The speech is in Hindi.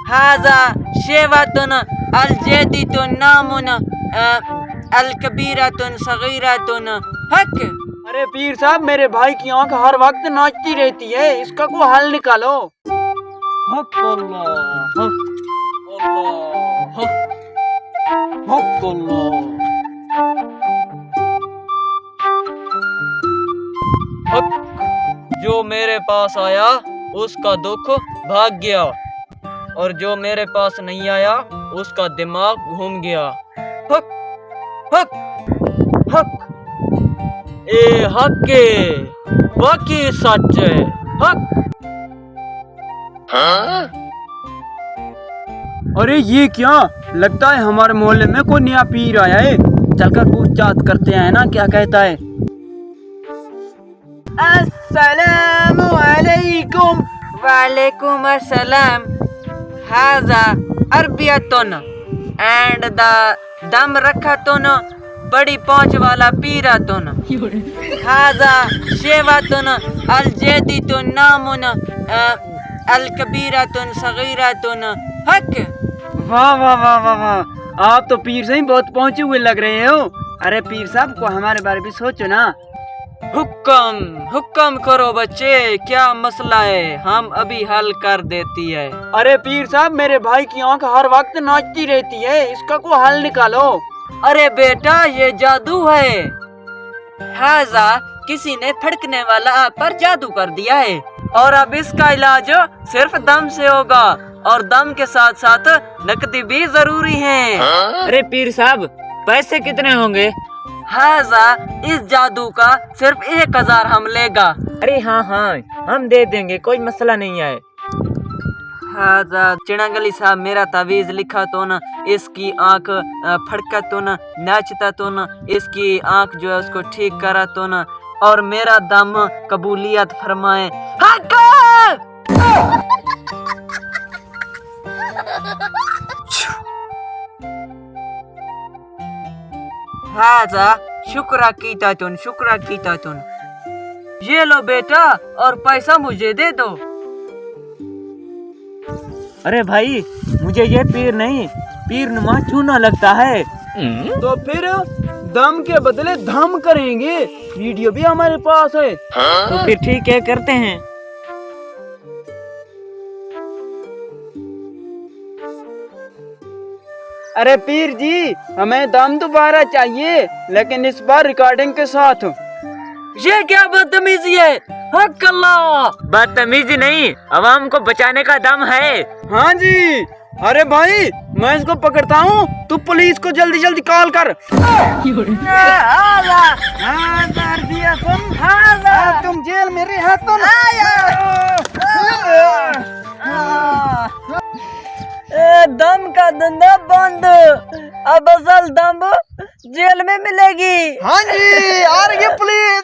हाजा शेवातुन अल जदीतुन नामुन अल कबीरातुन सगीरातुन हक। अरे पीर साहब, मेरे भाई की आंख हर वक्त नाचती रहती है, इसका कोई हल निकालो। हक अल्लाह, हक अल्लाह, हक अल्लाह, हक। जो मेरे पास आया उसका दुख भाग गया, और जो मेरे पास नहीं आया उसका दिमाग घूम गया। हक हक हक, ए हक के बाकी सच है। हक। अरे ये क्या, लगता है हमारे मोहल्ले में कोई नया पीर आया है। चलकर पूछताछ करते हैं ना, क्या कहता है। अस्सलामु अलैकुम। वालेकुम अस्सलाम। हाजा अरबियतुन एंड द दम रखतुन बड़ी पहुंच वाला पीरातुन। हाजा शेवातुन अल जदीतुन नामुन अल कबीरातुन सगीरातुन हक। वाह वाह वाह वाह वाह, आप तो पीर से ही बहुत पहुंचे हुए लग रहे हो। अरे पीर साहब को हमारे बारे में सोचो ना। हुक्म हुक्म करो बच्चे, क्या मसला है, हम अभी हल कर देती है। अरे पीर साहब, मेरे भाई की आंख हर वक्त नाचती रहती है, इसका कोई हल निकालो। अरे बेटा, ये जादू है। हाजा किसी ने फड़कने वाला आप पर जादू कर दिया है, और अब इसका इलाज सिर्फ दम से होगा, और दम के साथ साथ नकदी भी जरूरी है। अरे पीर साहब, पैसे कितने होंगे? हाजा इस जादू का सिर्फ 1000 हम लेगा। अरे हाँ हाँ, हम दे देंगे, कोई मसला नहीं है। हाजा चिड़ंगली साहब, मेरा तावीज लिखा तो न, इसकी आंख फड़का तो न, नाचता तो न, इसकी आंख जो है उसको ठीक करा तो न, और मेरा दम कबूलियत फरमाए। हाजा शुक्रा कीता तुन, शुक्रा कीता तुन। ये लो बेटा, और पैसा मुझे दे दो। अरे भाई, मुझे ये पीर नहीं, पीर नुमा चूना लगता है। तो फिर दम के बदले धम करेंगे, वीडियो भी हमारे पास है। तो फिर ठीक है, करते हैं। अरे पीर जी, हमें दम दोबारा चाहिए, लेकिन इस बार रिकॉर्डिंग के साथ। ये क्या बदतमीजी है? हक अल्लाह। बदतमीजी नहीं, आवाम को बचाने का दम है। हाँ जी। अरे भाई, मैं इसको पकड़ता हूँ, तू पुलिस को जल्दी जल्दी कॉल कर। तुम जेल में रहे तुम। दम का धंधा बंद, अब असल दम जेल में मिलेगी। हाँ जी, आ रही है पुलिस।